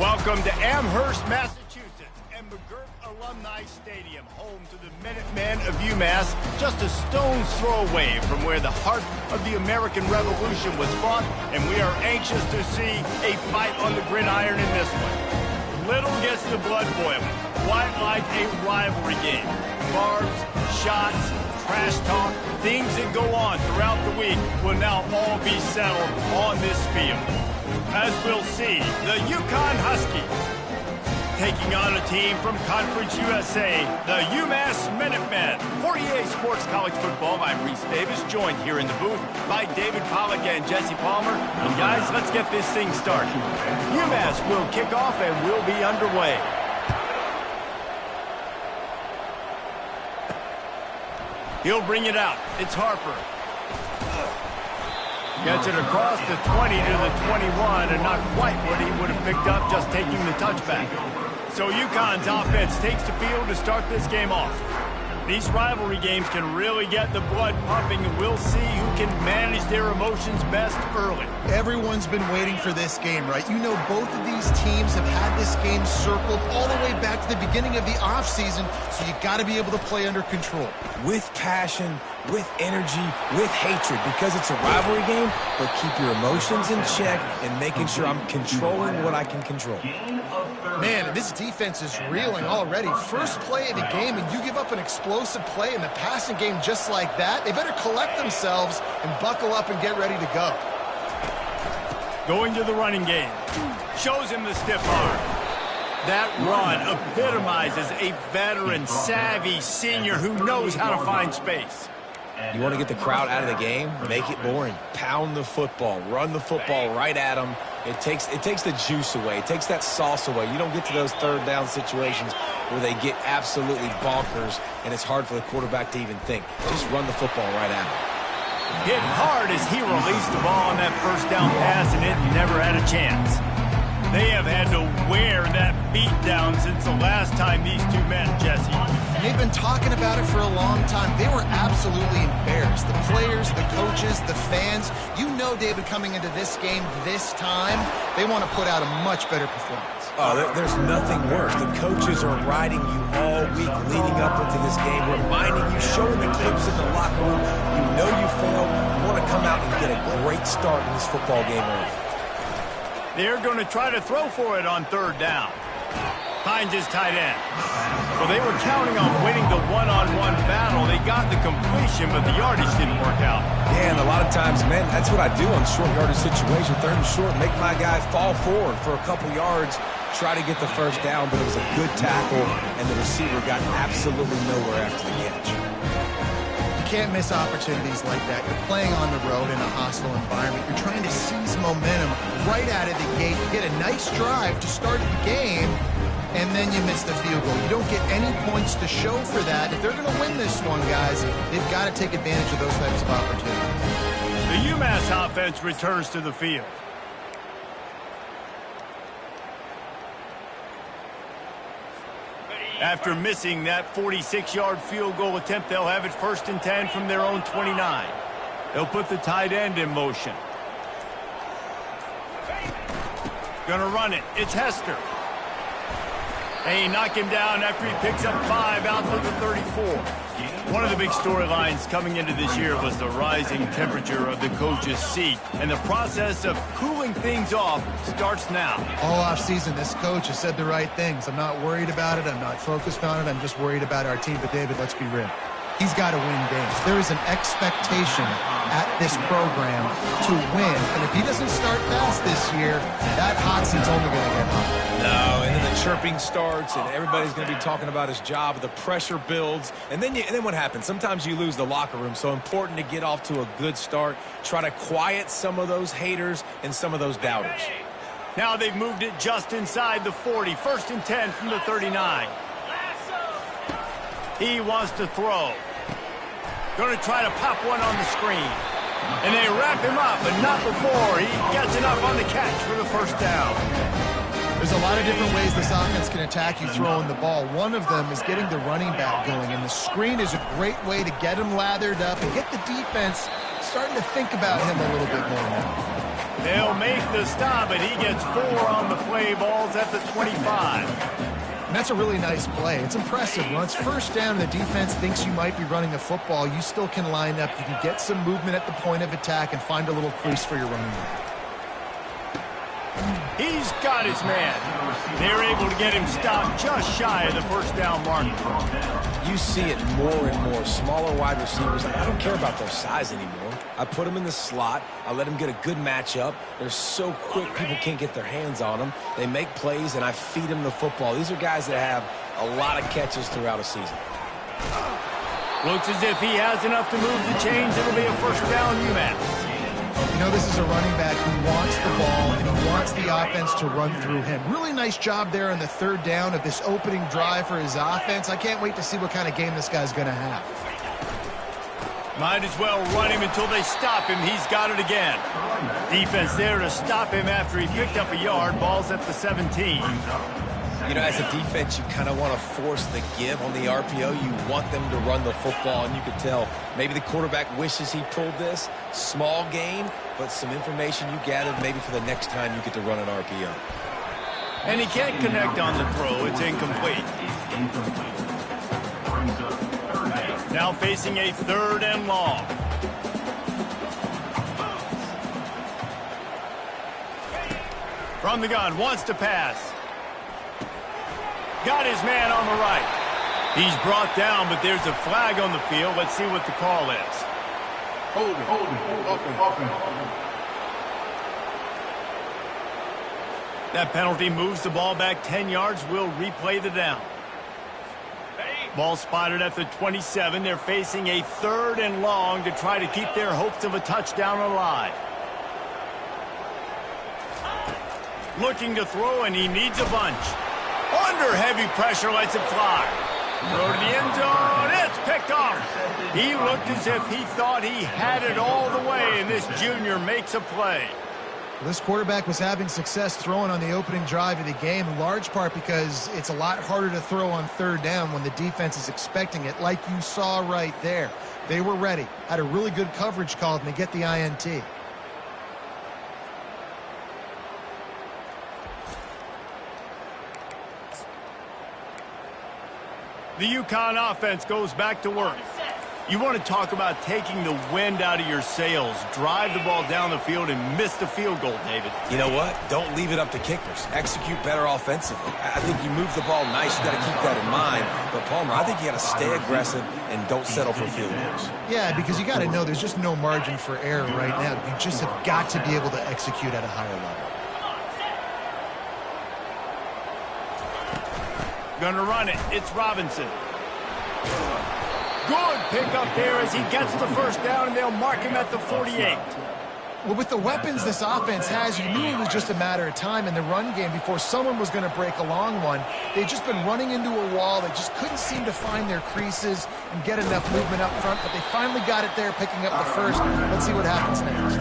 Welcome to Amherst, Massachusetts, and McGirt Alumni Stadium, home to the Minutemen of UMass, just a stone's throw away from where the heart of the American Revolution was fought, and we are anxious to see a fight on the gridiron in this one. Little gets the blood boiling, quite like a rivalry game. Barbs, shots, trash talk, things that go on throughout the week will now all be settled on this field. As we'll see, the Yukon Huskies taking on a team from Conference USA, the UMass Minutemen. For EA Sports College Football, I'm Reese Davis, joined here in the booth by David Pollack and Jesse Palmer. And guys, let's get this thing started. UMass will kick off and we'll be underway. He'll bring it out. It's Harper. Gets it across the 20 to the 21, and not quite what he would have picked up just taking the touchback. So UConn's offense takes the field to start this game off. These rivalry games can really get the blood pumping, and we'll see who can manage their emotions best early. Everyone's been waiting for this game, right? You know, both of these teams have had this game circled all the way back to the beginning of the offseason, so you got to be able to play under control. With passion, with energy, with hatred, because it's a rivalry game, but keep your emotions in check and making sure I'm controlling what I can control. Man, this defense is reeling already. First play of the game, and you give up an explosive play in the passing game just like that. They better collect themselves and buckle up and get ready to go. Going to the running game. Shows him the stiff arm. That run epitomizes a veteran, savvy senior who knows how to find space. You want to get the crowd out of the game? Make it boring. Pound the football. Run the football right at them. It takes the juice away. It takes that sauce away. You don't get to those third down situations where they get absolutely bonkers, and it's hard for the quarterback to even think. Just run the football right at them. Hit hard as he released the ball on that first down pass, and it never had a chance. They have had to wear that beat down since the last time these two met, Jesse. They've been talking about it for a long time. They were absolutely embarrassed. The players, the coaches, the fans. You know, David, coming into this game this time, they want to put out a much better performance. Oh, there's nothing worse. The coaches are riding you all week leading up into this game, reminding you, showing the clips in the locker room. You know you failed. You want to come out and get a great start in this football game early. They're going to try to throw for it on third down. Finds his tight end. Well, they were counting on winning the one-on-one battle. They got the completion, but the yardage didn't work out. Yeah, and a lot of times, man, that's what I do on short yardage situation. Third and short, make my guy fall forward for a couple yards, try to get the first down, but it was a good tackle, and the receiver got absolutely nowhere after the catch. You can't miss opportunities like that. You're playing on the road in a hostile environment. You're trying to seize momentum right out of the gate. You get a nice drive to start the game, and then you miss the field goal. You don't get any points to show for that. If they're going to win this one, guys, they've got to take advantage of those types of opportunities. The UMass offense returns to the field. After missing that 46-yard field goal attempt, they'll have it 1st and 10 from their own 29. They'll put the tight end in motion. Gonna run it. It's Hester. They knock him down after he picks up 5 out to the 34. One of the big storylines coming into this year was the rising temperature of the coach's seat, and the process of cooling things off starts now. All offseason, this coach has said the right things. I'm not worried about it. I'm not focused on it. I'm just worried about our team. But, David, let's be real. He's got to win games. There is an expectation at this program to win. And if he doesn't start fast this year, that hot seat's only going to get hot. No, and then the chirping starts, and everybody's going to be talking about his job. The pressure builds, and then what happens? Sometimes you lose the locker room. So important to get off to a good start. Try to quiet some of those haters and some of those doubters. Now they've moved it just inside the 40. 1st and 10 from the 39. He wants to throw. Going to try to pop one on the screen. And they wrap him up, but not before he gets enough on the catch for the first down. There's a lot of different ways this offense can attack you throwing the ball. One of them is getting the running back going, and the screen is a great way to get him lathered up and get the defense starting to think about him a little bit more now. They'll make the stop, and he gets 4 on the play. Ball's at the 25. And that's a really nice play. It's impressive. When it's first down and the defense thinks you might be running the football, you still can line up. You can get some movement at the point of attack and find a little crease for your running back. He's got his man. They're able to get him stopped just shy of the first down mark. You see it more and more. Smaller wide receivers, I don't care about their size anymore. I put them in the slot. I let them get a good matchup. They're so quick, people can't get their hands on them. They make plays, and I feed them the football. These are guys that have a lot of catches throughout a season. Looks as if he has enough to move the chains. It'll be a first down UMass. You know, this is a running back who wants the ball and who wants the offense to run through him. Really nice job there on the third down of this opening drive for his offense. I can't wait to see what kind of game this guy's going to have. Might as well run him until they stop him. He's got it again. Defense there to stop him after he picked up a yard. Ball's at the 17. You know, as a defense, you kind of want to force the give on the RPO. You want them to run the football, and you can tell maybe the quarterback wishes he pulled this. Small gain, but some information you gathered maybe for the next time you get to run an RPO. And he can't connect on the throw. It's incomplete. Now facing a 3rd and long. From the gun, wants to pass. Got his man on the right. He's brought down, but there's a flag on the field. Let's see what the call is. Holding. That penalty moves the ball back 10 yards. We'll replay the down. Ball spotted at the 27. They're facing a 3rd and long to try to keep their hopes of a touchdown alive. Looking to throw, and he needs a bunch. Under heavy pressure, lets it fly. Throw to the end zone. It's picked off. He looked as if he thought he had it all the way, and this junior makes a play. This quarterback was having success throwing on the opening drive of the game, in large part because it's a lot harder to throw on 3rd down when the defense is expecting it, like you saw right there. They were ready, had a really good coverage call, and they get the INT. The UConn offense goes back to work. You want to talk about taking the wind out of your sails. Drive the ball down the field and miss the field goal, David. You know what? Don't leave it up to kickers. Execute better offensively. I think you move the ball nice. You got to keep that in mind. But, Palmer, I think you got to stay aggressive and don't settle for field goals. Yeah, because you got to know there's just no margin for error right now. You just have got to be able to execute at a higher level. Gonna run it. It's Robinson. Good pickup there as he gets the first down, and they'll mark him at the 48. Well, with the weapons this offense has, you knew it was just a matter of time in the run game before someone was going to break a long one. They'd just been running into a wall. They just couldn't seem to find their creases and get enough movement up front, but they finally got it there, picking up the first. Let's see what happens next.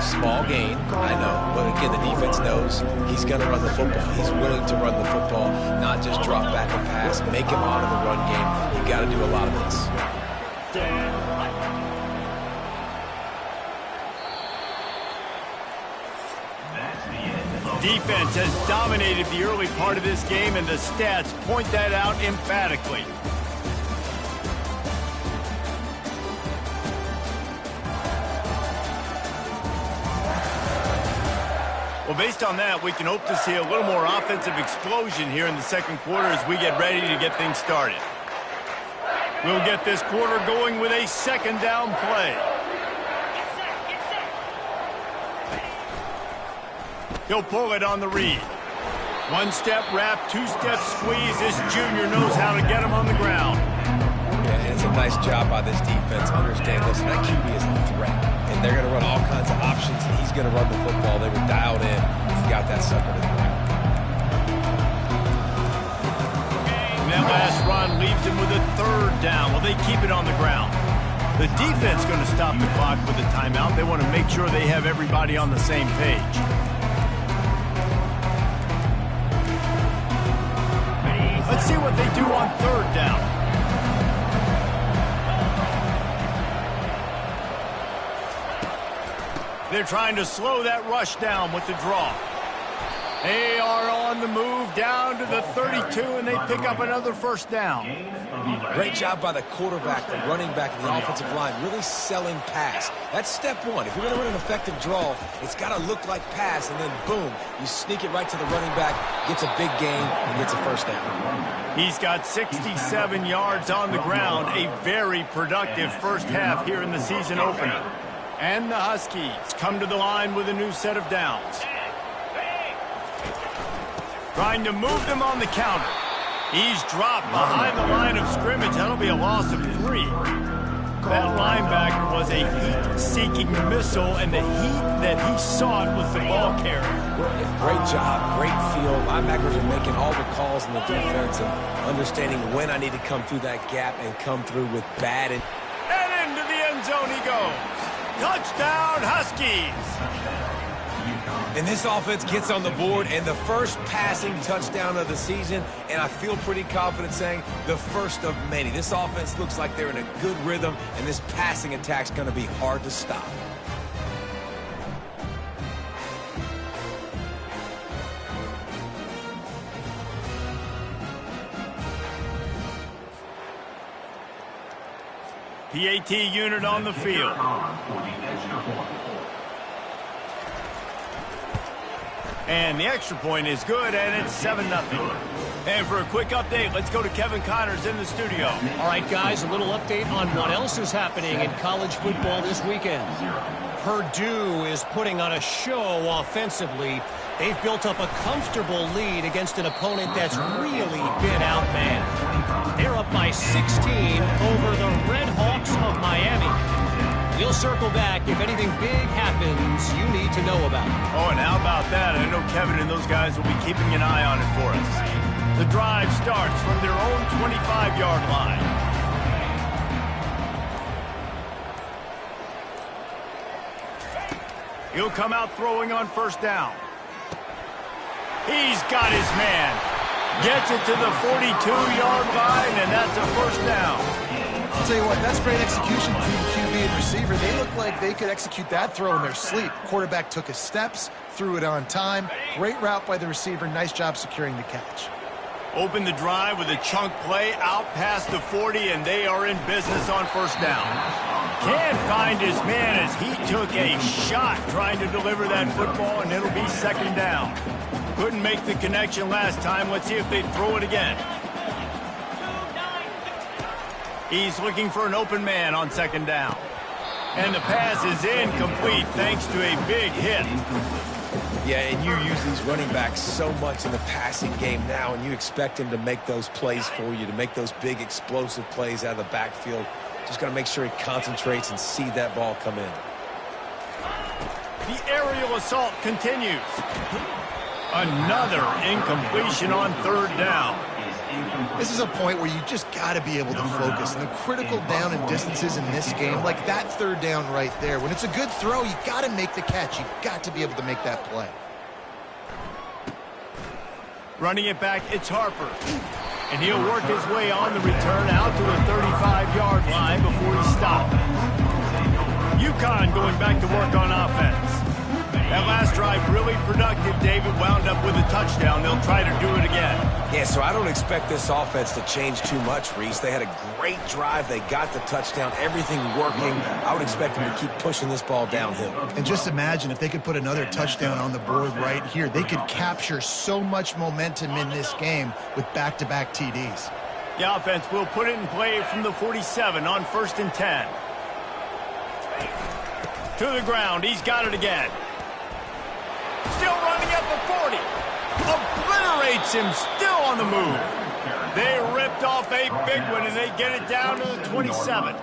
Small gain, I know, but again, the defense knows he's going to run the football. He's willing to run the football, not just drop back and pass, make him out of the run game. You got to do a lot of this. Defense has dominated the early part of this game, and the stats point that out emphatically. Well, based on that, we can hope to see a little more offensive explosion here in the second quarter as we get ready to get things started. We'll get this quarter going with a 2nd down play. He'll pull it on the read. 1-step wrap, 2-step squeeze. This junior knows how to get him on the ground. Yeah, it's a nice job by this defense. Understand, listen, that QB is a threat. And they're going to run all kinds of options, and he's going to run the football. They were dialed in. He got that sucker to the ground. And that last run leaves him with a 3rd down. Well, they keep it on the ground. The defense going to stop the clock with a timeout. They want to make sure they have everybody on the same page. Let's see what they do on 3rd down. They're trying to slow that rush down with the draw. They are on the move down to the 32, and they pick up another first down. Great job by the quarterback, the running back, and the offensive line, really selling pass. That's step one. If you're going to run an effective draw, it's got to look like pass, and then boom, you sneak it right to the running back, gets a big gain, and gets a first down. He's got 67 yards on the ground, a very productive first half here in the season opener. And the Huskies come to the line with a new set of downs. Trying to move them on the counter. He's dropped behind the line of scrimmage. That'll be a loss of 3. That linebacker was a heat-seeking missile, and the heat that he sought was the ball carrier. Great job, great feel. Linebackers are making all the calls in the defense and understanding when I need to come through that gap and come through with bad. And into the end zone he goes. Touchdown, Huskies! And this offense gets on the board, and the first passing touchdown of the season, and I feel pretty confident saying the first of many. This offense looks like they're in a good rhythm, and this passing attack's going to be hard to stop. PAT unit on the field. And the extra point is good, and it's 7-0. And for a quick update, let's go to Kevin Connors in the studio. All right, guys, a little update on what else is happening in college football this weekend. Purdue is putting on a show offensively. They've built up a comfortable lead against an opponent that's really been outmanned. They're up by 16 over the Red Hawks of Miami. We'll circle back if anything big happens you need to know about. Oh, and how about that? I know Kevin and those guys will be keeping an eye on it for us. The drive starts from their own 25-yard line. He'll come out throwing on first down. He's got his man. Gets it to the 42-yard line, and that's a first down. I'll tell you what, that's great execution between the QB and receiver. They look like they could execute that throw in their sleep. Quarterback took his steps, threw it on time. Great route by the receiver. Nice job securing the catch. Open the drive with a chunk play out past the 40, and they are in business on first down. Can't find his man as he took a shot trying to deliver that football, and it'll be second down. Couldn't make the connection last time. Let's see if they throw it again. He's looking for an open man on second down. And the pass is incomplete thanks to a big hit. Yeah, and you use these running backs so much in the passing game now, and you expect them to make those plays for you, to make those big explosive plays out of the backfield. Just got to make sure he concentrates and see that ball come in. The aerial assault continues. Another incompletion on third down. This is a point where you just got to be able to focus. And the critical down and distances in this game, like that third down right there, when it's a good throw, you got to make the catch. You got to be able to make that play. Running it back, it's Harper. And he'll work his way on the return out to the 35-yard line before he stopped. UConn going back to work on offense. That last drive really productive. David wound up with a touchdown. They'll try to do it again. Yeah, so I don't expect this offense to change too much, Reese. They had a great drive. They got the touchdown. Everything working. I would expect them to keep pushing this ball downhill. And just imagine if they could put another touchdown on the board right here. They could capture so much momentum in this game with back-to-back TDs. The offense will put it in play from the 47 on 1st and 10. To the ground. He's got it again. Still running at the 40. Obliterates him, still on the move. They ripped off a big one, and they get it down to the 27.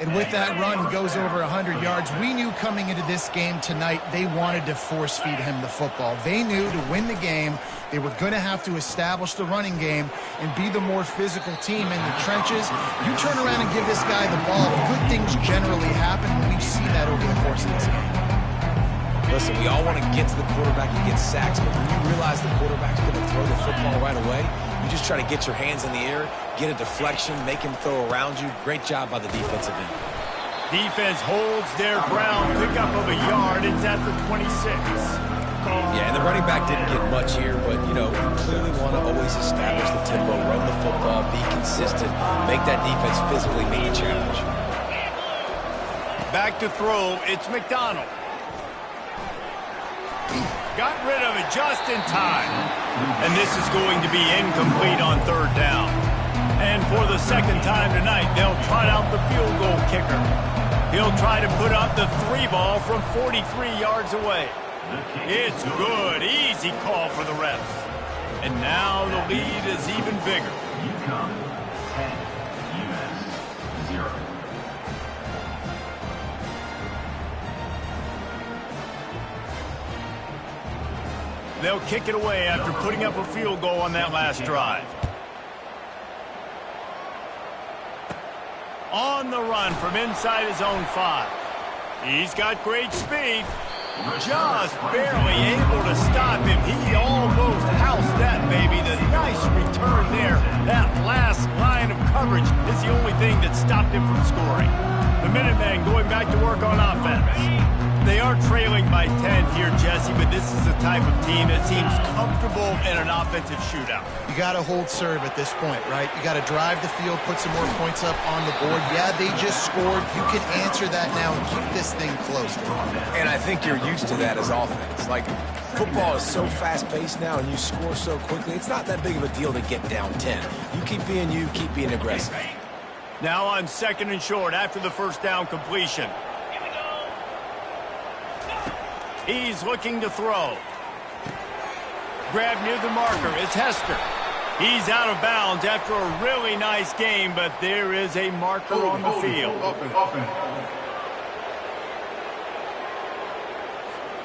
And with that run, he goes over 100 yards. We knew coming into this game tonight, they wanted to force-feed him the football. They knew to win the game, they were going to have to establish the running game and be the more physical team in the trenches. You turn around and give this guy the ball, good things generally happen, and we've seen that over the course of this game. Listen, we all want to get to the quarterback and get sacks, but when you realize the quarterback's going to throw the football right away, you just try to get your hands in the air, get a deflection, make him throw around you. Great job by the defensive end. Defense holds their ground, pickup of a yard. It's at the 26. Yeah, and the running back didn't get much here, but, you know, you clearly want to always establish the tempo, run the football, be consistent, make that defense physically meet the challenge. Back to throw, it's McDonald. Got rid of it just in time. And this is going to be incomplete on third down. And for the second time tonight, they'll trot out the field goal kicker. He'll try to put up the 3-ball from 43 yards away. It's good. Easy call for the refs. And now the lead is even bigger. 10, US 0. They'll kick it away after putting up a field goal on that last drive. On the run from inside his own 5. He's got great speed. Just barely able to stop him. He almost housed that baby. The nice return there. That last line of coverage is the only thing that stopped him from scoring. The Minutemen going back to work on offense. They are trailing by 10 here, Jesse, but this is the type of team that seems comfortable in an offensive shootout. You got to hold serve at this point, right? You got to drive the field, put some more points up on the board. Yeah, they just scored. You can answer that now and keep this thing close. And I think you're used to that as offense. Like, football is so fast-paced now and you score so quickly, it's not that big of a deal to get down 10. You keep being aggressive. Now on second and short after the first down completion. He's looking to throw. Grab near the marker. It's Hester. He's out of bounds after a really nice game, but there is a marker on the field.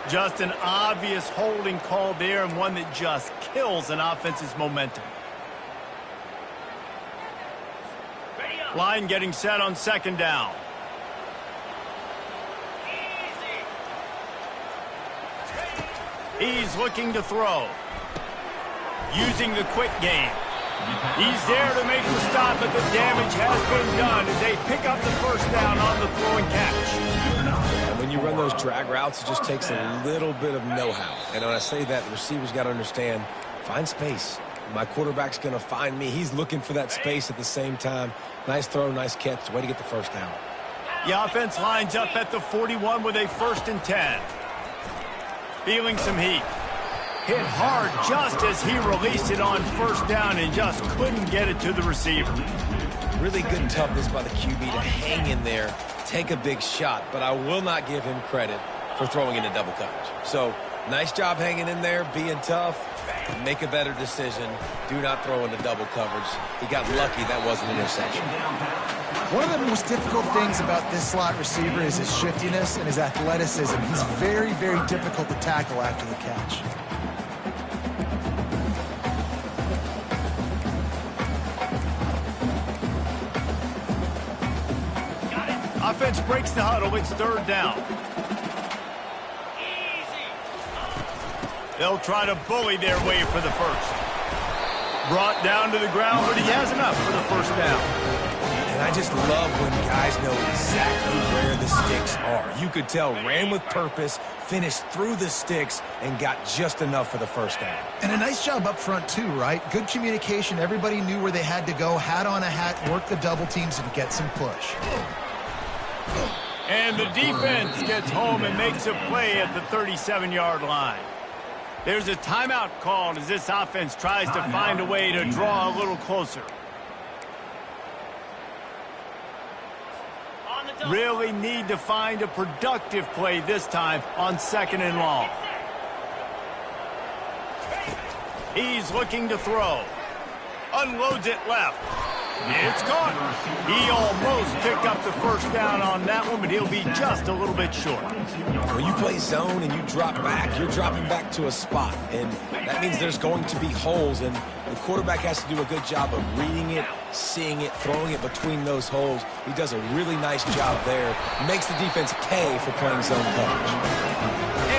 Just an obvious holding call there, and one that just kills an offense's momentum. Line getting set on second down. He's looking to throw. Using the quick game. He's there to make the stop, but the damage has been done as they pick up the first down on the throw and catch. And when you run those drag routes, it just takes a little bit of know-how. And when I say that, the receiver's got to understand, find space. My quarterback's going to find me. He's looking for that space at the same time. Nice throw, nice catch. Way to get the first down. The offense lines up at the 41 with a 1st and 10. Feeling some heat. Hit hard just as he released it on first down and just couldn't get it to the receiver. Really good toughness by the QB to hang in there, take a big shot, but I will not give him credit for throwing into double coverage. So, nice job hanging in there, being tough, make a better decision. Do not throw into double coverage. He got lucky that wasn't an interception. One of the most difficult things about this slot receiver is his shiftiness and his athleticism. He's very, very difficult to tackle after the catch. Offense breaks the huddle. It's third down. They'll try to bully their way for the first. Brought down to the ground, but he has enough for the first down. And I just love when guys know exactly where the sticks are. You could tell, ran with purpose, finished through the sticks, and got just enough for the first down. And a nice job up front, too, right? Good communication. Everybody knew where they had to go. Hat on a hat, work the double teams, and get some push. And the defense gets home and makes a play at the 37-yard line. There's a timeout called as this offense tries to find a way to draw a little closer. Really need to find a productive play this time on second and long. He's looking to throw. Unloads it left. It's caught. He almost picked up the first down on that one, but he'll be just a little bit short. When you play zone and you drop back, you're dropping back to a spot. And that means there's going to be holes, and the quarterback has to do a good job of reading it, seeing it, throwing it between those holes. He does a really nice job there. Makes the defense pay for playing zone coverage.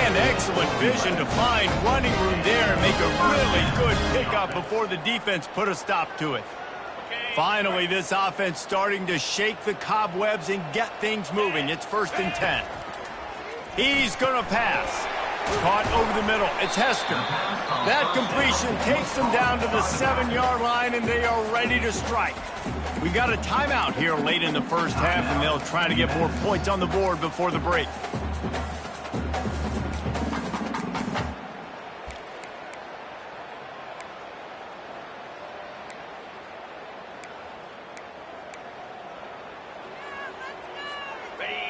And excellent vision to find running room there and make a really good pickup before the defense put a stop to it. Finally, this offense starting to shake the cobwebs and get things moving. It's 1st and 10. He's going to pass. Caught over the middle. It's Hester. That completion takes them down to the 7-yard line, and they are ready to strike. We got a timeout here late in the first half, and they'll try to get more points on the board before the break.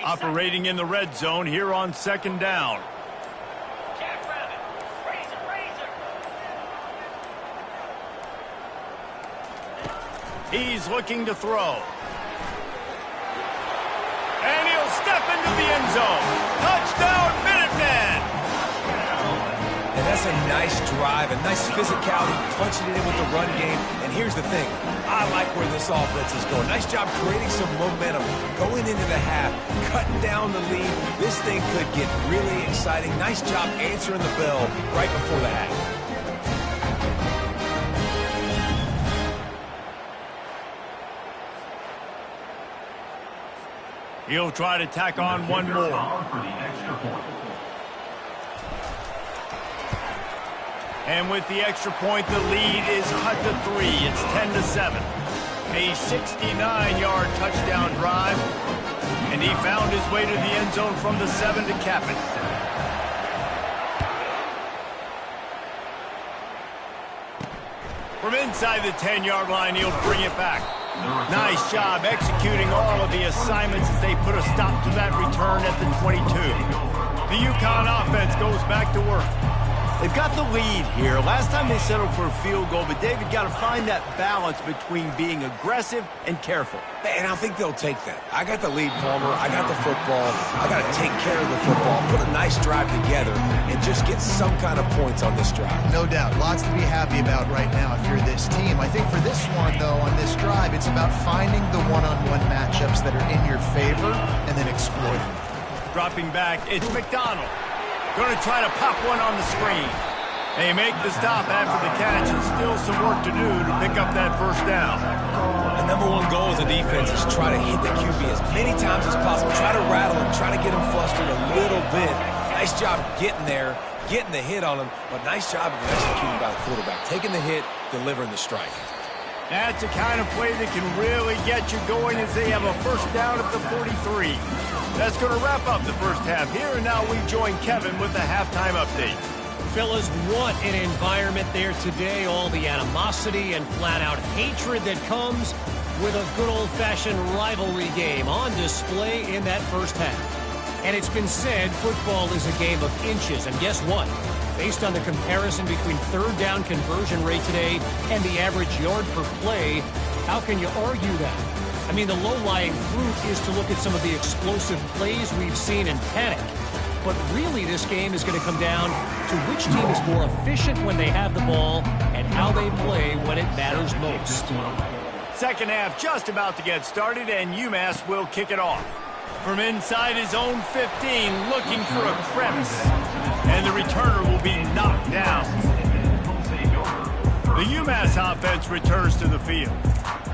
Operating in the red zone here on 2nd down. He's looking to throw. And he'll step into the end zone. Touchdown, Minutemen! And that's a nice drive, a nice physicality, punching it in with the run game. And here's the thing. I like where this offense is going. Nice job creating some momentum, going into the half, cutting down the lead. This thing could get really exciting. Nice job answering the bell right before the half. He'll try to tack on one more. And with the extra point, the lead is cut to 3. It's 10-7. A 69-yard touchdown drive. And he found his way to the end zone from the 7 to cap it. From inside the 10-yard line, he'll bring it back. Nice job executing all of the assignments as they put a stop to that return at the 22. The UConn offense goes back to work. They've got the lead here. Last time they settled for a field goal, but David got to find that balance between being aggressive and careful. And I think they'll take that. I got the lead, Palmer. I got the football. I got to take care of the football, put a nice drive together, and just get some kind of points on this drive. No doubt. Lots to be happy about right now if you're this team. I think for this one, though, on this drive, it's about finding the one-on-one matchups that are in your favor and then exploiting them. Dropping back, it's McDonald. Going to try to pop one on the screen. They make the stop after the catch, and still some work to do to pick up that first down. The #1 goal as a defense is try to hit the QB as many times as possible. Try to rattle him, try to get him flustered a little bit. Nice job getting there, getting the hit on him, but nice job of executing by the quarterback. Taking the hit, delivering the strike. That's the kind of play that can really get you going as they have a first down at the 43. That's going to wrap up the first half here, and now we join Kevin with the halftime update. Fellas, what an environment there today. All the animosity and flat-out hatred that comes with a good old-fashioned rivalry game on display in that first half. And it's been said football is a game of inches, and guess what? Based on the comparison between third down conversion rate today and the average yard per play, how can you argue that? I mean, the low-lying fruit is to look at some of the explosive plays we've seen in panic. But really, this game is going to come down to which team is more efficient when they have the ball and how they play when it matters most. Second half just about to get started, and UMass will kick it off. From inside his own 15, looking for a crevice. And the returner will be knocked down. The UMass offense returns to the field.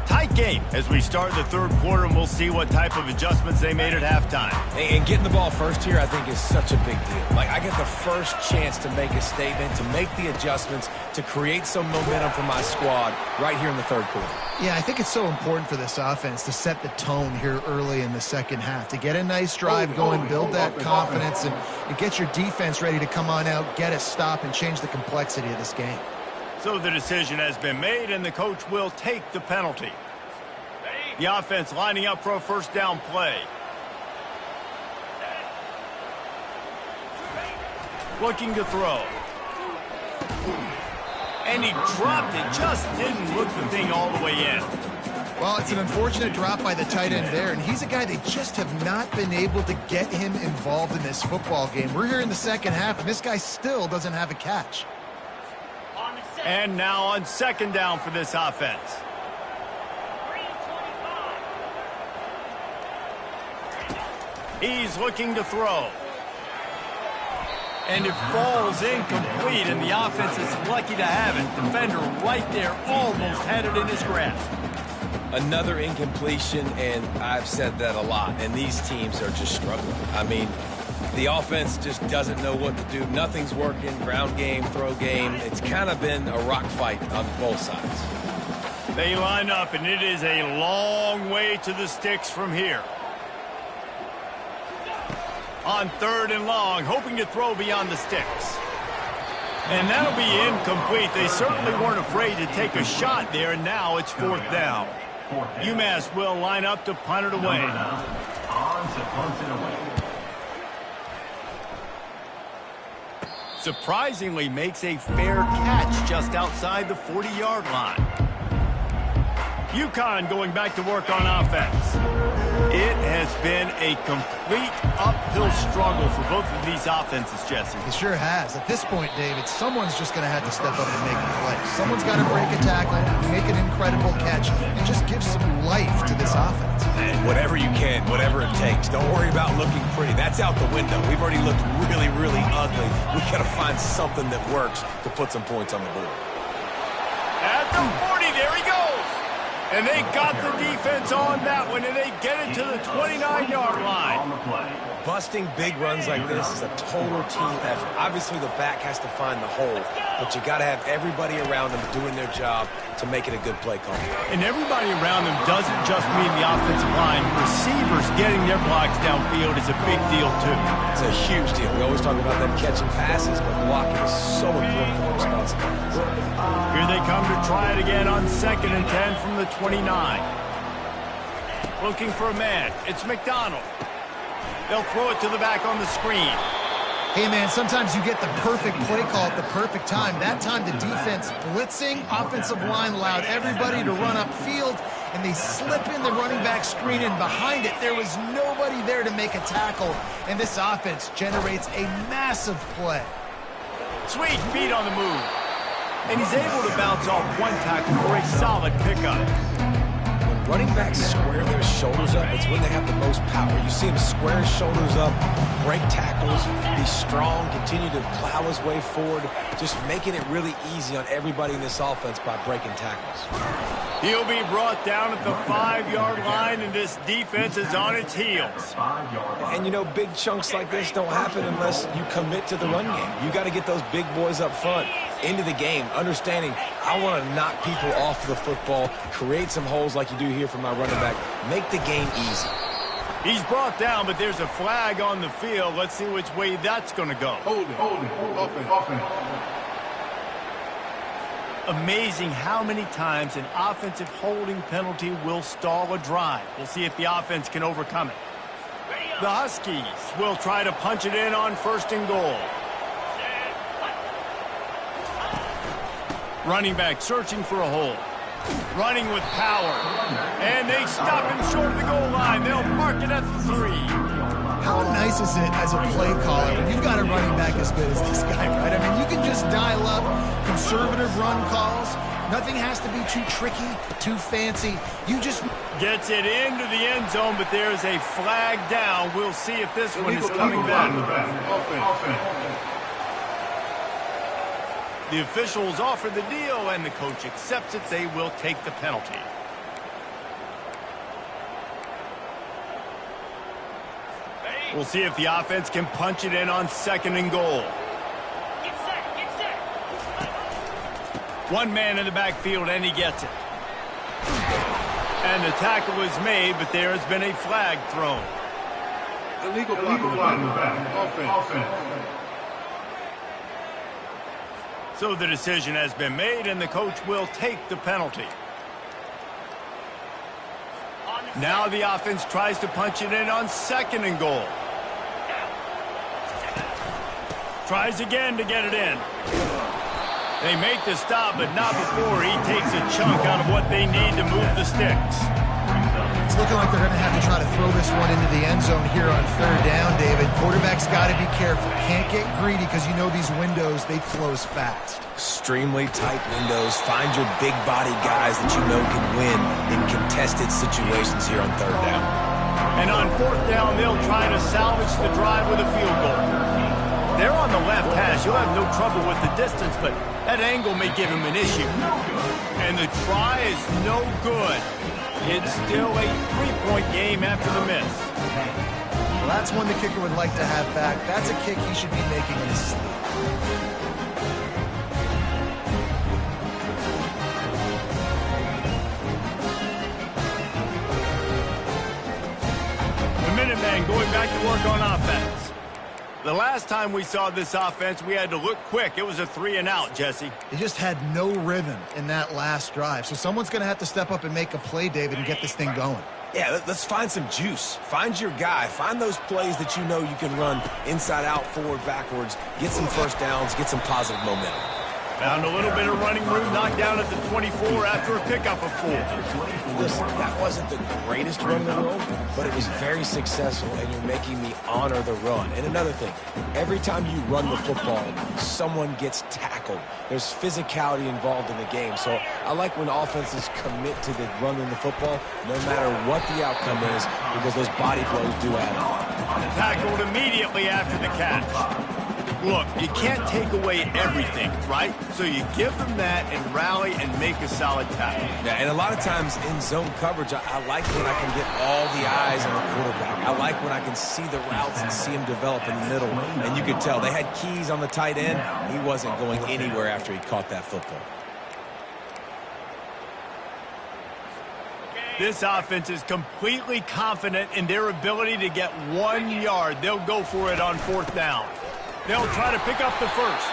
Tight game as we start the third quarter, and we'll see what type of adjustments they made at halftime. And getting the ball first here, I think, is such a big deal. Like, I get the first chance to make a statement, to make the adjustments, to create some momentum for my squad right here in the third quarter. Yeah, I think it's so important for this offense to set the tone here early in the second half, to get a nice drive going, build that confidence, and get your defense ready to come on out, get a stop, and change the complexity of this game. So the decision has been made, and the coach will take the penalty. The offense lining up for a first down play. Looking to throw. And he dropped it, just didn't look the thing all the way in. Well, it's an unfortunate drop by the tight end there, and he's a guy they just have not been able to get him involved in this football game. We're here in the second half, and this guy still doesn't have a catch. And now on second down for this offense. He's looking to throw. And it falls incomplete, and the offense is lucky to have it. Defender right there almost had it in his grasp. Another incompletion, and I've said that a lot, and these teams are just struggling. I mean, the offense just doesn't know what to do. Nothing's working. Ground game, throw game. It's kind of been a rock fight on both sides. They line up, and it is a long way to the sticks from here. On 3rd and long, hoping to throw beyond the sticks. And that'll be incomplete. They certainly weren't afraid to take a shot there, and now it's 4th down. UMass will line up to punt it away. On to punt it away. Surprisingly makes a fair catch just outside the 40-yard line. UConn going back to work on offense. It has been a complete uphill struggle for both of these offenses, Jesse. It sure has. At this point, David, someone's just going to have to step up and make a play. Someone's got to break a tackle, make an incredible catch, and just give some life to this offense. And whatever you can, whatever it takes. Don't worry about looking pretty. That's out the window. We've already looked really, really ugly. We got to find something that works to put some points on the board. At the 40, there he goes. And they got the defense on that one, and they get it to the 29-yard line. On the play. Busting big runs like this is a total team effort. Obviously, the back has to find the hole, but you got to have everybody around them doing their job to make it a good play call. And everybody around them doesn't just mean the offensive line. Receivers getting their blocks downfield is a big deal, too. It's a huge deal. We always talk about them catching passes, but blocking is so important for their responsibilities. Here they come to try it again on 2nd and 10 from the 29. Looking for a man. It's McDonald. They'll throw it to the back on the screen. Hey, man, sometimes you get the perfect play call at the perfect time. That time the defense blitzing, offensive line allowed everybody to run upfield, and they slip in the running back screen, and behind it there was nobody there to make a tackle, and this offense generates a massive play. Sweet feet on the move. And he's able to bounce off one tackle for a solid pickup. When running backs square their shoulders up, it's when they have the most power. You see him square his shoulders up, break tackles, be strong, continue to plow his way forward, just making it really easy on everybody in this offense by breaking tackles. He'll be brought down at the 5-yard line, and this defense is on its heels. And, you know, big chunks like this don't happen unless you commit to the run game. You got to get those big boys up front into the game, understanding I want to knock people off the football, create some holes like you do here for my running back, make the game easy. He's brought down, but there's a flag on the field. Let's see which way that's going to go. Hold it. Offense. Amazing how many times an offensive holding penalty will stall a drive. We'll see if the offense can overcome it. The Huskies will try to punch it in on 1st and goal. Running back searching for a hole. Running with power. And they stop him short of the goal line. They'll mark it at the 3. How nice is it as a play caller when you've got a running back as good as this guy, right? I mean, you can just dial up conservative run calls. Nothing has to be too tricky, too fancy. You just... Gets it into the end zone, but there's a flag down. We'll see if this one is coming back. The officials offer the deal, and the coach accepts it. They will take the penalty. We'll see if the offense can punch it in on 2nd and goal. Get set. One man in the backfield, and he gets it. And the tackle is made, but there has been a flag thrown. Illegal block in the back. Offense. So the decision has been made, and the coach will take the penalty. Now the offense tries to punch it in on 2nd and goal. Tries again to get it in. They make the stop, but not before he takes a chunk out of what they need to move the sticks. It's looking like they're going to have to try to throw this one into the end zone here on 3rd down, David. Quarterback's got to be careful. Can't get greedy because you know these windows, they close fast. Extremely tight windows. Find your big body guys that you know can win in contested situations here on 3rd down. And on 4th down, they'll try to salvage the drive with a field goal. They're on the left hash He'll have no trouble with the distance, but that angle may give him an issue. And the try is no good. It's still a 3-point game after the miss. Well, that's one the kicker would like to have back. That's a kick he should be making in his sleep. Minutemen going back to work on offense. The last time we saw this offense, we had to look quick. It was a 3-and-out, Jesse. They just had no rhythm in that last drive. So someone's going to have to step up and make a play, David, and get this thing going. Yeah, let's find some juice. Find your guy. Find those plays that you know you can run inside out, forward, backwards, get some first downs, get some positive momentum. Found a little bit of running room, knocked down at the 24 after a pickup of 4. Listen, that wasn't the greatest run in the world, but it was very successful, and you're making me honor the run. And another thing, every time you run the football, someone gets tackled. There's physicality involved in the game. So I like when offenses commit to the running the football, no matter what the outcome is, because those body blows do add up. Tackled immediately after the catch. Look, you can't take away everything, right? So you give them that and rally and make a solid tackle. Yeah, and a lot of times in zone coverage, I like when I can get all the eyes on the quarterback. I like when I can see the routes and see him develop in the middle. And you could tell they had keys on the tight end. He wasn't going anywhere after he caught that football. This offense is completely confident in their ability to get 1 yard. They'll go for it on 4th down. They'll try to pick up the first.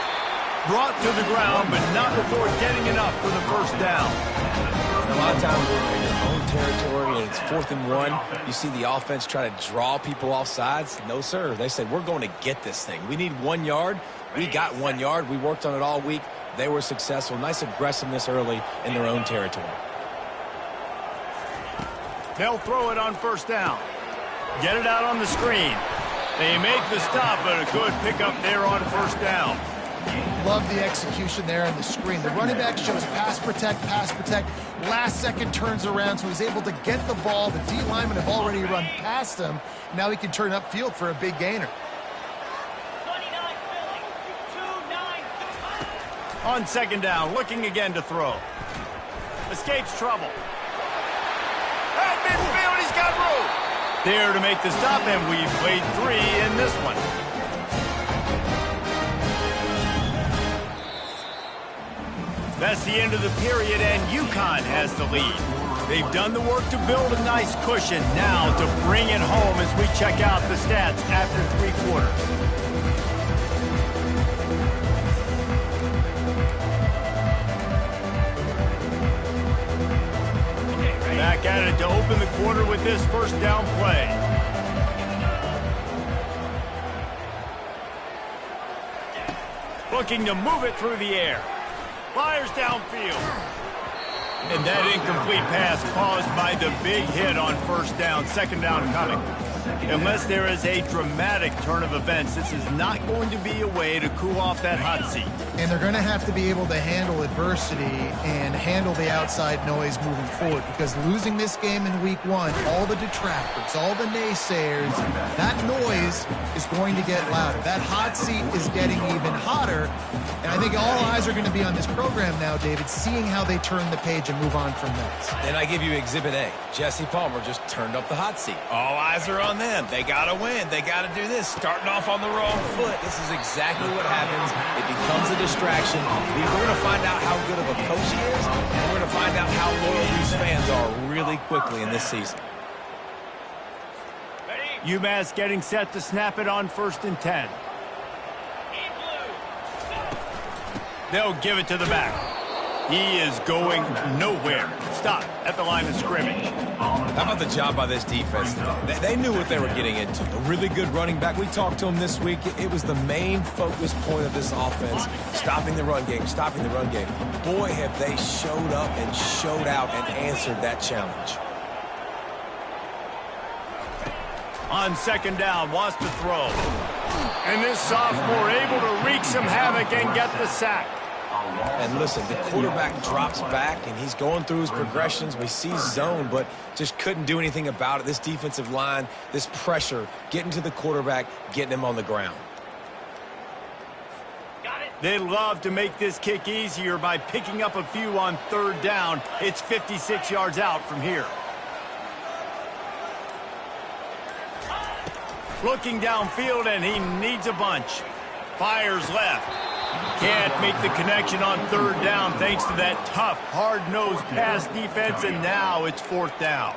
Brought to the ground, but not before getting enough for the first down. A lot of times we're in your own territory and it's 4th and 1. You see the offense try to draw people off sides. No, sir. They said, we're going to get this thing. We need 1 yard. We got 1 yard. We worked on it all week. They were successful. Nice aggressiveness early in their own territory. They'll throw it on 1st down. Get it out on the screen. They make the stop, but a good pickup there on 1st down. Love the execution there on the screen. The running back shows pass protect. Last second turns around, so he's able to get the ball. The D linemen have already run past him. Now he can turn upfield for a big gainer. 29 Philly. 2-9. On 2nd down, looking again to throw. Escapes trouble. At midfield, he's got room. There to make the stop, and we've played 3 in this one. That's the end of the period, and UConn has the lead. They've done the work to build a nice cushion. Now to bring it home as we check out the stats after 3 quarters. Back at it to open the quarter with this 1st down play. Looking to move it through the air. Fires downfield. And that incomplete pass caused by the big hit on 1st down. 2nd down coming. Unless there is a dramatic turn of events, this is not going to be a way to cool off that hot seat. And they're going to have to be able to handle adversity and handle the outside noise moving forward, because losing this game in week 1, all the detractors, all the naysayers, that noise is going to get louder. That hot seat is getting even hotter. And I think all eyes are going to be on this program now, David, seeing how they turn the page and move on from this. Then I give you Exhibit A. Jesse Palmer just turned up the hot seat. All eyes are on them. They got to win. They got to do this. Starting off on the wrong foot. This is exactly what happens. It becomes a distraction. We're going to find out how good of a coach he is, and we're going to find out how loyal these fans are really quickly in this season. UMass getting set to snap it on 1st and 10. They'll give it to the back. He is going nowhere. Stop at the line of scrimmage. How about the job by this defense? They knew what they were getting into. A really good running back. We talked to him this week. It was the main focus point of this offense, stopping the run game, stopping the run game. Boy, have they showed up and showed out and answered that challenge. On 2nd down, wants to throw. And this sophomore able to wreak some havoc and get the sack. And listen, the quarterback drops back, and he's going through his progressions. We see zone, but just couldn't do anything about it. This defensive line, this pressure, getting to the quarterback, getting him on the ground. They love to make this kick easier by picking up a few on third down. It's 56 yards out from here. Looking downfield, and he needs a bunch. Fires left. Can't make the connection on third down thanks to that tough, hard-nosed pass defense, and now it's fourth down.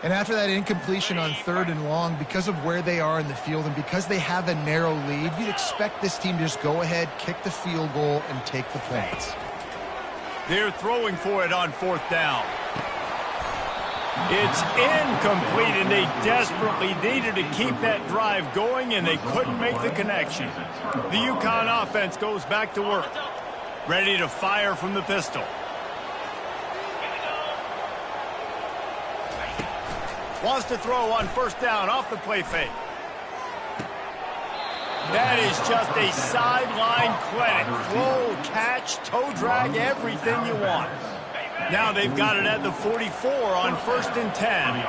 And after that incompletion on third and long, because of where they are in the field and because they have a narrow lead, you'd expect this team to just go ahead, kick the field goal, and take the points. They're throwing for it on fourth down. It's incomplete, and they desperately needed to keep that drive going, and they couldn't make the connection. The UConn offense goes back to work, ready to fire from the pistol. Wants to throw on first down off the play fake. That is just a sideline clinic. Throw, catch, toe drag, everything you want. Now they've got it at the 44 on first and 10.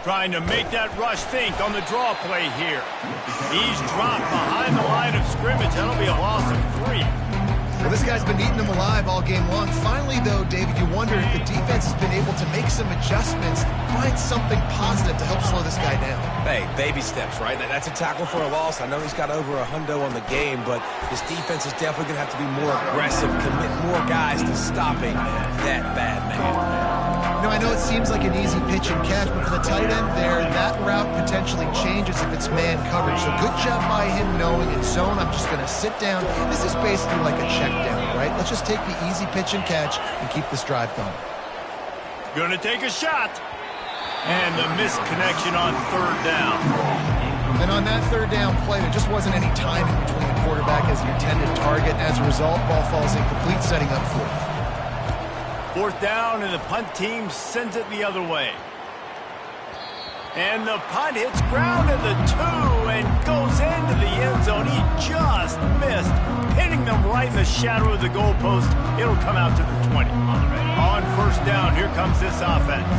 Trying to make that rush think on the draw play here. He's dropped behind the line of scrimmage. That'll be a loss of 3. Well, this guy's been eating them alive all game long. Finally, though, David, you wonder if the defense has been able to make some adjustments, find something positive to help slow this guy down. Hey, baby steps, right? That's a tackle for a loss. I know he's got over $100 on the game, but this defense is definitely going to have to be more aggressive, commit more guys to stopping that bad man. You know, I know it seems like an easy pitch and catch, but for the tight end there, that route potentially changes if it's man coverage. So good job by him knowing it's zone. I'm just going to sit down. This is basically like a check down, right? Let's just take the easy pitch and catch and keep this drive going. Going to take a shot. And the missed connection on third down. And on that third down play, there just wasn't any timing between the quarterback as the intended target. As a result, ball falls incomplete, setting up fourth. Fourth down, and the punt team sends it the other way. And the punt hits ground at the 2 and goes into the end zone. He just missed, hitting them right in the shadow of the goalpost. It'll come out to the 20. On first down, here comes this offense.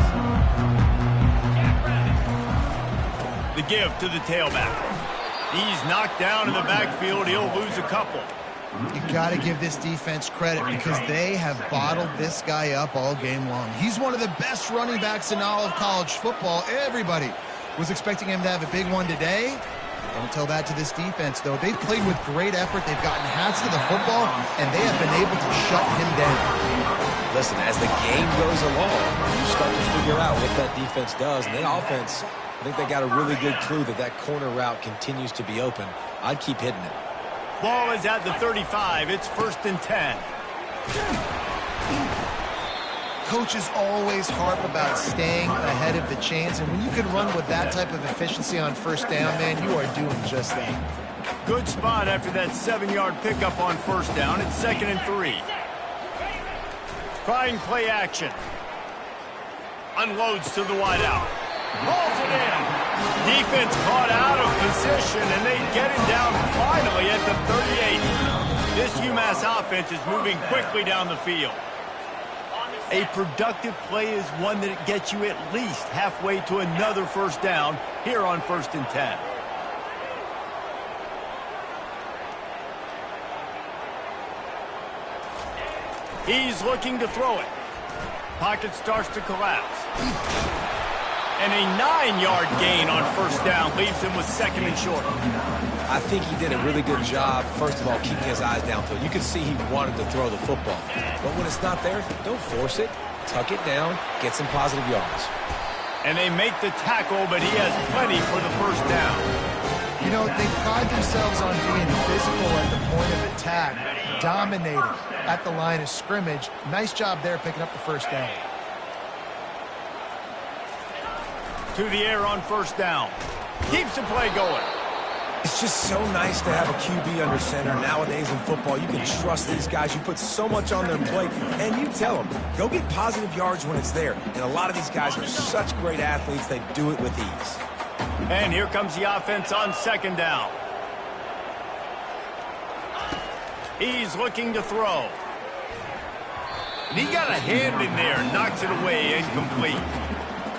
The give to the tailback. He's knocked down in the backfield. He'll lose a couple. You got to give this defense credit because they have bottled this guy up all game long. He's one of the best running backs in all of college football. Everybody was expecting him to have a big one today. Don't tell that to this defense, though. They've played with great effort. They've gotten hats to the football, and they have been able to shut him down. Listen, as the game goes along, you start to figure out what that defense does. And the offense, I think they got a really good clue that that corner route continues to be open. I'd keep hitting it. Ball is at the 35. It's first and 10. Coaches always harp about staying ahead of the chains, and when you can run with that type of efficiency on first down, man, you are doing just that. Good spot after that 7-yard pickup on first down. It's second and 3. Trying play action. Unloads to the wideout. Hauls it in. Defense caught out of position, and they get him down finally at the 38. This UMass offense is moving quickly down the field. A productive play is one that gets you at least halfway to another first down here on first and 10. He's looking to throw it. Pocket starts to collapse. And a 9-yard gain on first down leaves him with second and short. I think he did a really good job, first of all, keeping his eyes downfield. You could see he wanted to throw the football. But when it's not there, don't force it. Tuck it down, get some positive yards. And they make the tackle, but he has plenty for the first down. You know, they pride themselves on being physical at the point of attack, dominating at the line of scrimmage. Nice job there picking up the first down. To the air on first down. Keeps the play going. It's just so nice to have a QB under center. Nowadays in football, you can trust these guys. You put so much on their plate, and you tell them, go get positive yards when it's there. And a lot of these guys are such great athletes, they do it with ease. And here comes the offense on second down. He's looking to throw. And he got a hand in there, knocks it away, incomplete.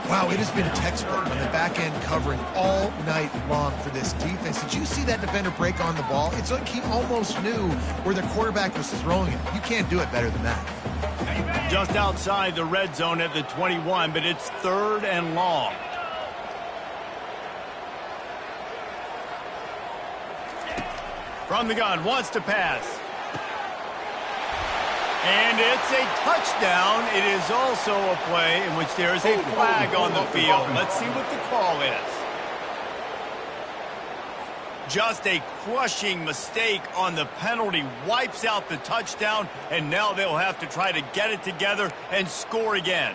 Wow, it has been textbook on the back end covering all night long for this defense. Did you see that defender break on the ball? It's like he almost knew where the quarterback was throwing it. You can't do it better than that. Just outside the red zone at the 21, but it's 3rd and long. From the gun, wants to pass. And it's a touchdown. It is also a play in which there is a flag on the field. Let's see what the call is. Just a crushing mistake on the penalty. Wipes out the touchdown, and now they'll have to try to get it together and score again.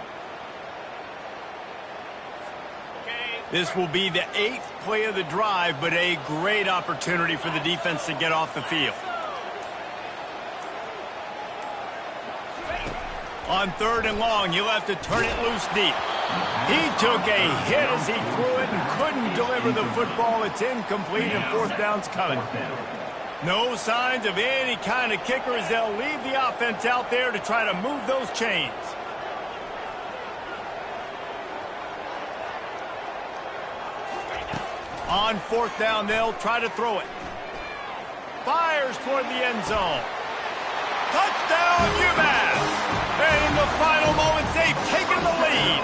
This will be the 8th play of the drive, but a great opportunity for the defense to get off the field. On 3rd and long, he'll have to turn it loose deep. He took a hit as he threw it and couldn't deliver the football. It's incomplete, and 4th down's coming. No signs of any kind of kickers. They'll leave the offense out there to try to move those chains. On 4th down, they'll try to throw it. Fires toward the end zone. Touchdown, UMass! And in the final moments, they've taken the lead.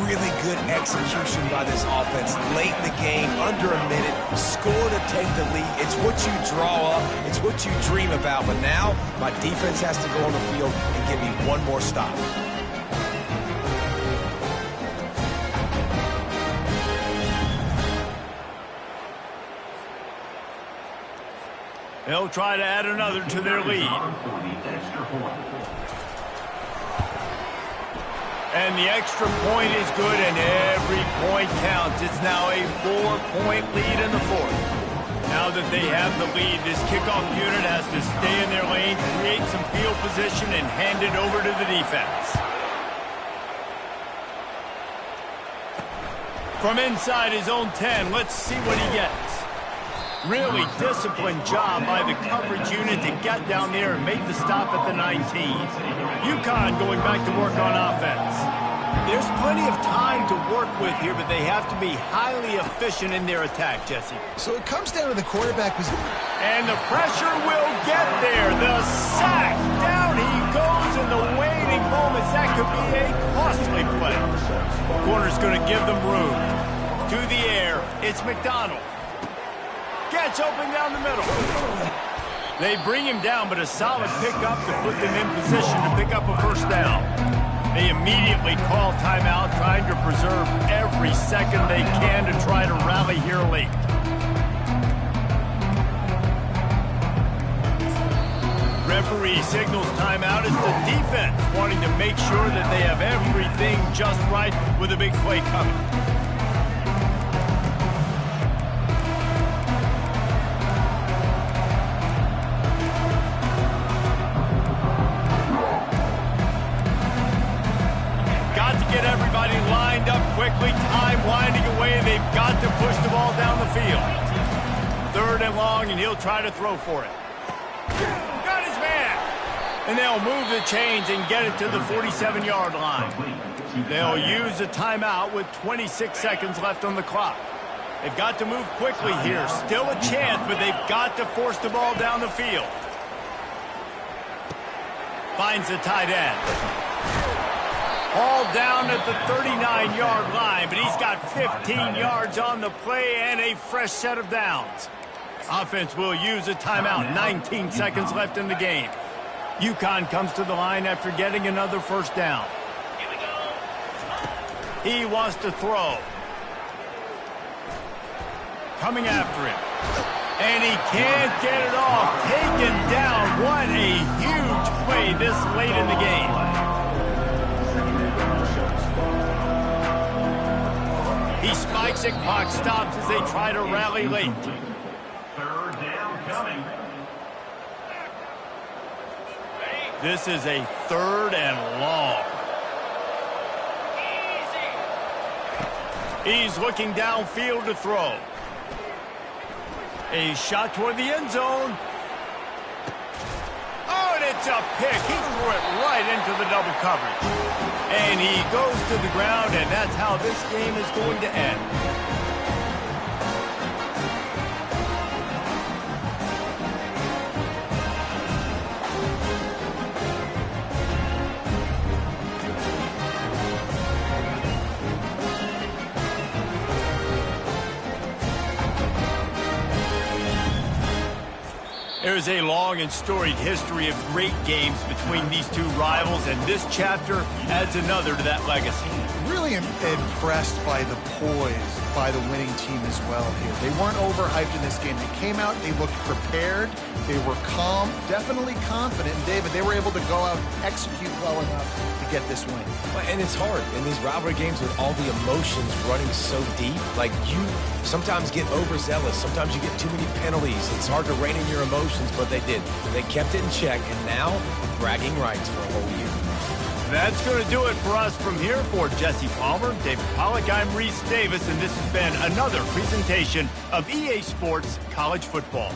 Really good execution by this offense late in the game, under a minute, score to take the lead. It's what you draw up, it's what you dream about, but now my defense has to go on the field and give me one more stop. They'll try to add another to their lead. And the extra point is good, and every point counts. It's now a 4-point lead in the 4th. Now that they have the lead, this kickoff unit has to stay in their lane, create some field position, and hand it over to the defense. From inside his own 10, let's see what he gets. Really disciplined job by the coverage unit to get down there and make the stop at the 19. UConn going back to work on offense. There's plenty of time to work with here, but they have to be highly efficient in their attack, Jesse. So it comes down to the quarterback position. And the pressure will get there. The sack. Down he goes in the waning moments. That could be a costly play. Corner's going to give them room. To the air. It's McDonald. Gets open down the middle. They bring him down, but a solid pickup to put them in position to pick up a 1st down. They immediately call timeout, trying to preserve every second they can to try to rally here late. Referee signals timeout as the defense wanting to make sure that they have everything just right with a big play coming. Get everybody lined up quickly, time winding away, and they've got to push the ball down the field. 3rd and long, and he'll try to throw for it. Got his man! And they'll move the chains and get it to the 47-yard line. They'll use a timeout with 26 seconds left on the clock. They've got to move quickly here. Still a chance, but they've got to force the ball down the field. Finds the tight end. All down at the 39-yard line, but he's got 15 yards on the play and a fresh set of downs. Offense will use a timeout. 19 seconds left in the game. UConn comes to the line after getting another 1st down. Here we go. He wants to throw. Coming after him. And he can't get it off. Taken down. What a huge play this late in the game. He spikes it, clock stops as they try to rally late. 3rd down coming. This is a 3rd and long. He's looking downfield to throw. A shot toward the end zone. Oh, and it's a pick. He threw it right into the double coverage. And he goes to the ground, and that's how this game is going to end. There's a long and storied history of great games between these two rivals, and this chapter adds another to that legacy. Really impressed by the poise by the winning team as well here. They weren't overhyped in this game. They came out, they looked prepared, they were calm, definitely confident. And David, they were able to go out and execute well enough to get this win. And it's hard in these rivalry games with all the emotions running so deep. Like, you sometimes get overzealous. Sometimes you get too many penalties. It's hard to rein in your emotions, but they did. They kept it in check, and now bragging rights for a whole year. That's going to do it for us from here. For Jesse Palmer, David Pollack, I'm Reese Davis, and this has been another presentation of EA Sports College Football.